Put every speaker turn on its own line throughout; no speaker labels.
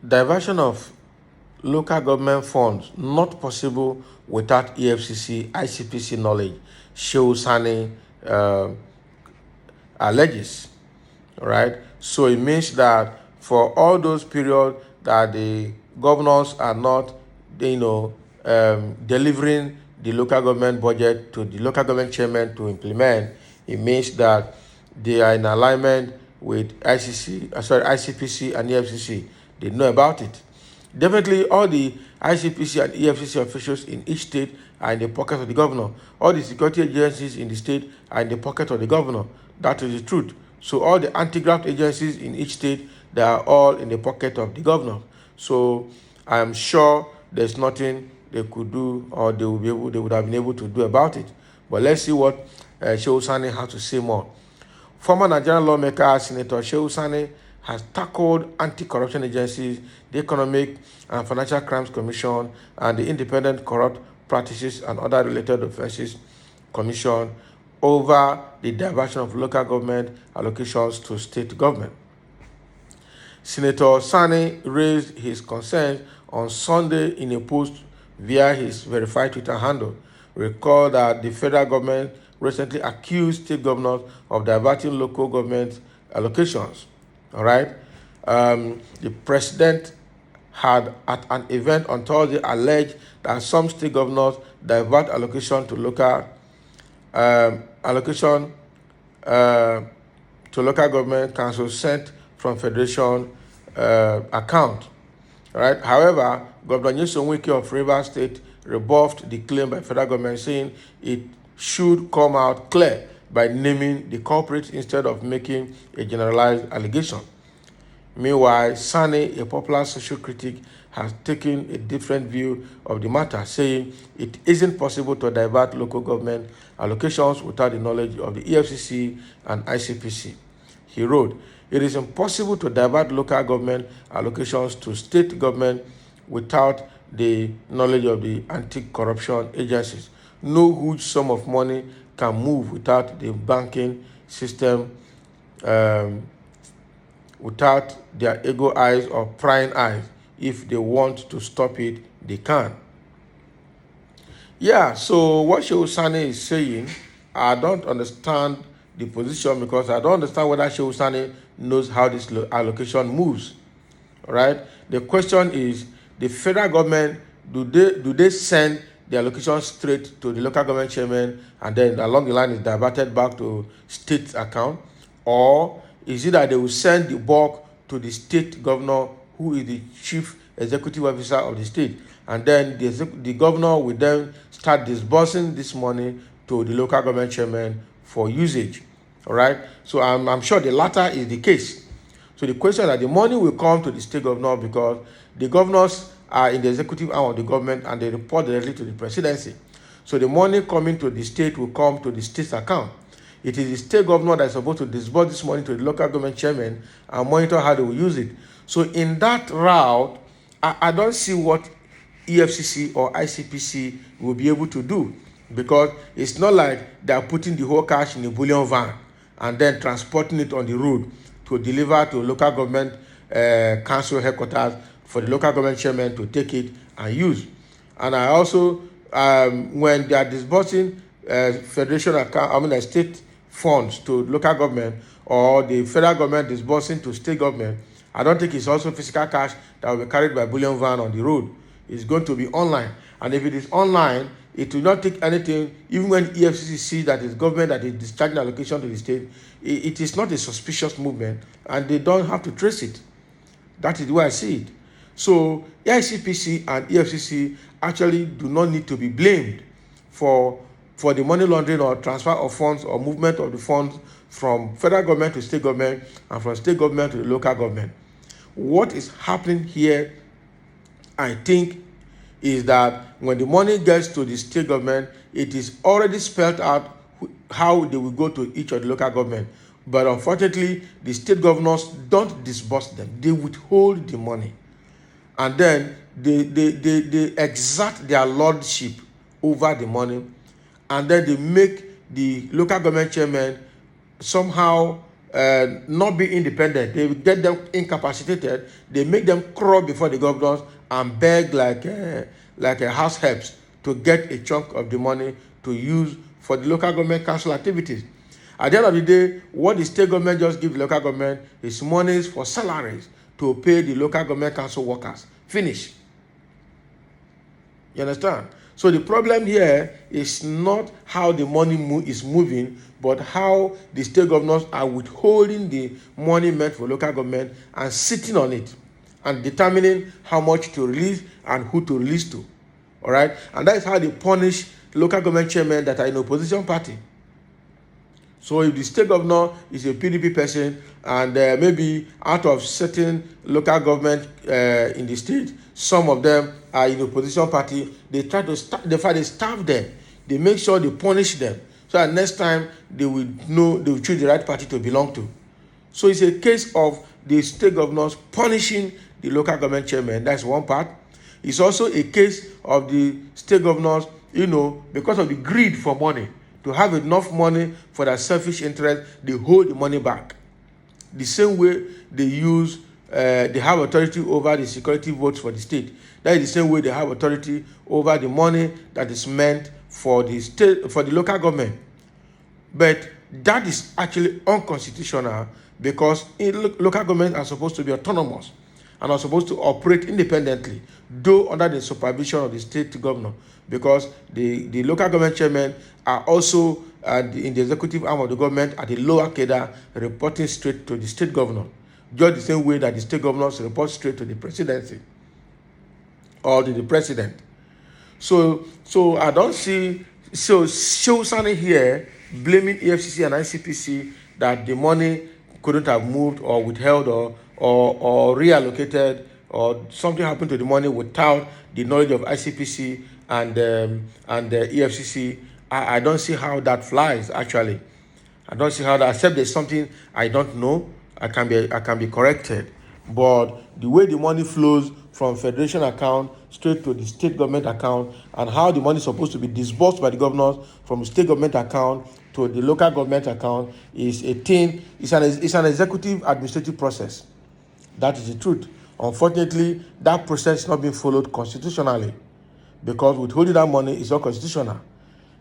Diversion of local government funds not possible without Efcc, Icpc knowledge. Shehu Sani alleges, right? So it means that for all those periods that the governors are not, delivering the local government budget to the local government chairman to implement, it means that they are in alignment with ICPC and EFCC. They know about it. Definitely, all the ICPC and EFCC officials in each state are in the pocket of the governor. All the security agencies in the state are in the pocket of the governor. That is the truth. So all the anti-graft agencies in each state, they are all in the pocket of the governor. So I am sure there's nothing they could do or they would have been able to do about it. But let's see what Shehu Sani has to say more. Former Nigerian lawmaker Senator Shehu Sani has tackled anti-corruption agencies, the Economic and Financial Crimes Commission, and the Independent Corrupt Practices and Other Related Offences Commission over the diversion of local government allocations to state government. Senator Sani raised his concerns on Sunday in a post via his verified Twitter handle. Recall that the federal government recently accused state governors of diverting local government allocations. All right. The president had, at an event on Thursday, alleged that some state governors divert allocation to local government councils sent from federation account. All right. However, Governor Nyesom Wike of Rivers State rebuffed the claim by federal government, saying it should come out clear by naming the culprits instead of making a generalized allegation. Meanwhile, Sani, a popular social critic, has taken a different view of the matter, saying it isn't possible to divert local government allocations without the knowledge of the EFCC and ICPC. He wrote, "It is impossible to divert local government allocations to state government without the knowledge of the anti-corruption agencies. No huge sum of money can move without the banking system, without their ego eyes or prying eyes. If they want to stop it, they can." Yeah, so what Shehu Sani is saying, I don't understand the position, because I don't understand whether Shehu Sani knows how this allocation moves. All right. The question is, the federal government, do they send the allocation straight to the local government chairman and then along the line is diverted back to state account? Or is it that they will send the bulk to the state governor, who is the chief executive officer of the state, and then the governor will then start disbursing this money to the local government chairman for usage? All right. So I'm sure the latter is the case. So the question is that the money will come to the state governor, because the governors are in the executive arm of the government and they report directly to the presidency. So the money coming to the state will come to the state's account. It is the state governor that is supposed to disburse this money to the local government chairman and monitor how they will use it. So in that route, I don't see what EFCC or ICPC will be able to do, because it's not like they are putting the whole cash in a bullion van and then transporting it on the road to deliver to local government council headquarters for the local government chairman to take it and use. And I also, when they are disbursing federation account, state funds to local government, or the federal government disbursing to state government, I don't think it's also physical cash that will be carried by bullion van on the road. It's going to be online. And if it is online, it will not take anything. Even when EFCC sees that it's government that is discharging allocation to the state, it is not a suspicious movement, and they don't have to trace it. That is the way I see it. So Icpc and EFCC actually do not need to be blamed for the money laundering or transfer of funds or movement of the funds from federal government to state government and from state government to the local government. What is happening here, I think, is that when the money gets to the state government, it is already spelled out how they will go to each of the local government. But unfortunately, the state governors don't disburse them. They withhold the money. And then they exert their lordship over the money. And then they make the local government chairman somehow not be independent. They get them incapacitated. They make them crawl before the governors and beg like a house helps to get a chunk of the money to use for the local government council activities. At the end of the day, what the state government just gives the local government is monies for salaries to pay the local government council workers. Finish. You understand? So the problem here is not how the money is moving, but how the state governors are withholding the money meant for local government and sitting on it and determining how much to release and who to release to. All right? And that is how they punish local government chairmen that are in opposition party. So if the state governor is a PDP person and maybe out of certain local government in the state, some of them are in the opposition party, they try to they starve them. They make sure they punish them so that next time they will know, they will choose the right party to belong to. So it's a case of the state governors punishing the local government chairman. That's one part. It's also a case of the state governors, because of the greed for money, to have enough money for their selfish interest, they hold the money back. The same way they have authority over the security votes for the state. That is the same way they have authority over the money that is meant for the state, for the local government. But that is actually unconstitutional because local governments are supposed to be autonomous and are supposed to operate independently, though under the supervision of the state governor, because the local government chairmen are also in the executive arm of the government at the lower cadre, reporting straight to the state governor, just the same way that the state governors report straight to the presidency or to the president. So I don't see Shehu Sani here blaming Efcc and Icpc that the money couldn't have moved or withheld or reallocated or something happened to the money without the knowledge of Icpc and the Efcc. I don't see how that flies, actually. I don't see how that, except there's something I don't know. I can be corrected. But the way the money flows from federation account straight to the state government account, and how the money is supposed to be disbursed by the governors from the state government account to the local government account is a thing. It's an executive administrative process. That is the truth. Unfortunately, that process is not being followed constitutionally, because withholding that money is not constitutional.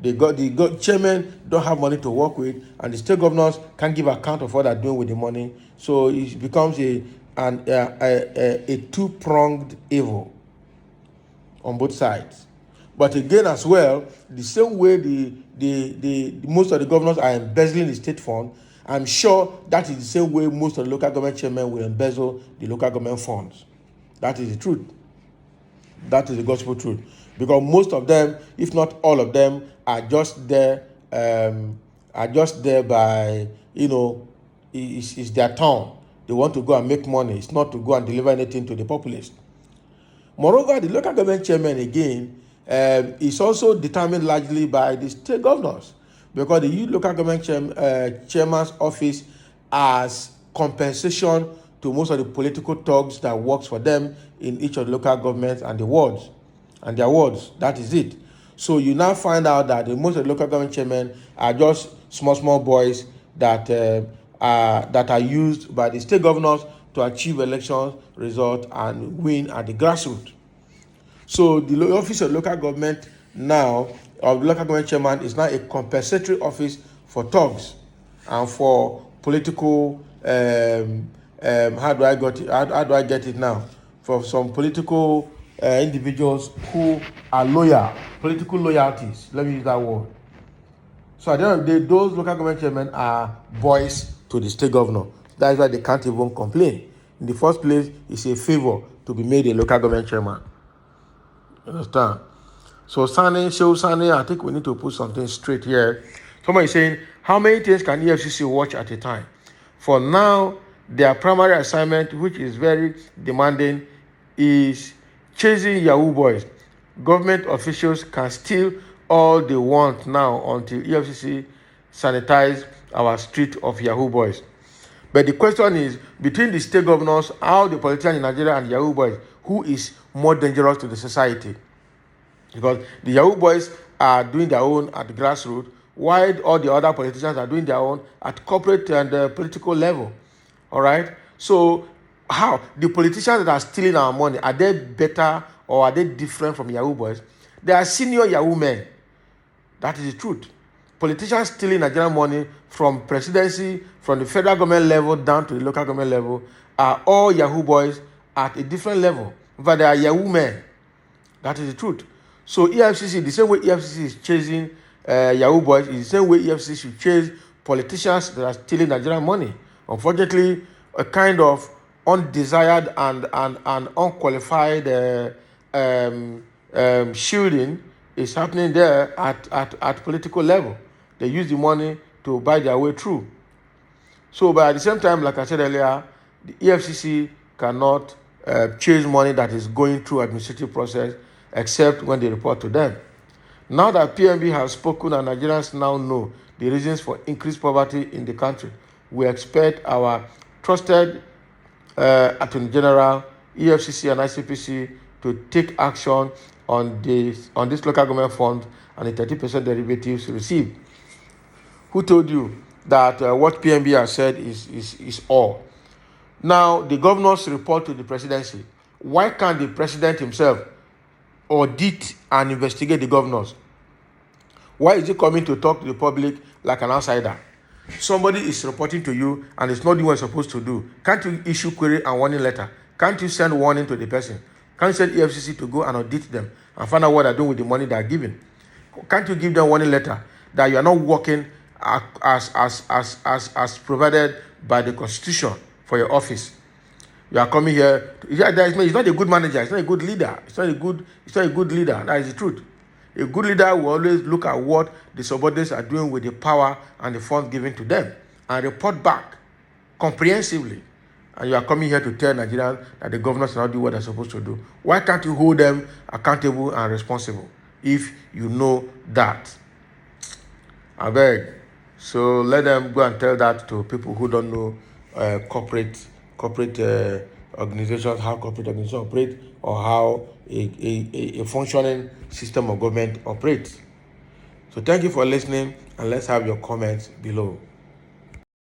The chairman don't have money to work with, and the state governors can't give account of what they're doing with the money. So it becomes a two-pronged evil on both sides. But again, as well, the same way the most of the governors are embezzling the state fund, I'm sure that is the same way most of the local government chairmen will embezzle the local government funds. That is the truth. That is the gospel truth. Because most of them, if not all of them, are just there by, it's their town. They want to go and make money. It's not to go and deliver anything to the populace. Moreover, the local government chairman, again, is also determined largely by the state governors, because they use local government chairman's office as compensation to most of the political thugs that works for them in each of the local governments and their wards. That is it. So you now find out that most of the local government chairmen are just small boys that are used by the state governors to achieve election results and win at the grassroots. So the office of local government now, of the local government chairman, is now a compensatory office for thugs and for political, how do I get it now? For some political individuals who are loyal, political loyalties, let me use that word. So at the end of the day, those local government chairmen are boys to the state governor. That is why they can't even complain. In the first place, it's a favor to be made a local government chairman. You understand? So Shehu Sani, I think we need to put something straight here. Somebody is saying, how many things can Efcc watch at a time? For now, their primary assignment, which is very demanding, is chasing Yahoo boys. Government officials can steal all they want now until Efcc sanitize our street of Yahoo boys. But the question is, between the state governors, how the politicians in Nigeria and Yahoo boys, who is more dangerous to the society? Because the Yahoo boys are doing their own at the grassroots, while all the other politicians are doing their own at corporate and political level. All right. So how the politicians that are stealing our money, are they better or are they different from Yahoo boys? They are senior Yahoo men. That is the truth. Politicians stealing Nigerian money from presidency, from the federal government level down to the local government level, are all Yahoo boys at a different level. But they are Yahoo men. That is the truth. So Efcc, the same way Efcc is chasing Yahoo boys, is the same way Efcc should chase politicians that are stealing Nigerian money. Unfortunately, a kind of undesired and unqualified shielding is happening there at political level. They use the money to buy their way through. So, but at the same time, like I said earlier, the Efcc cannot chase money that is going through administrative process except when they report to them. Now that PNB has spoken and Nigerians now know the reasons for increased poverty in the country, we expect our trusted Attorney General, Efcc and Icpc to take action on this local government fund and the 30% derivatives received. Who told you that what PNB has said is all? Now, the governors report to the presidency. Why can't the president himself audit and investigate the governors? Why is he coming to talk to the public like an outsider? Somebody is reporting to you and it's not doing what you're supposed to do. Can't you issue query and warning letter? Can't you send warning to the person? Can't you send EFCC to go and audit them and find out what they're doing with the money they're giving? Can't you give them warning letter that you are not working as provided by the Constitution for your office? You are coming here. He's not a good manager. He's not a good leader. It's not a good leader. That is the truth. A good leader will always look at what the subordinates are doing with the power and the funds given to them and report back comprehensively. And you are coming here to tell Nigerians that the governors are not doing what they're supposed to do. Why can't you hold them accountable and responsible if you know that? I beg. So let them go and tell that to people who don't know corporate organizations, how corporate organizations operate, or how a functioning system of government operates. So thank you for listening, and let's have your comments below.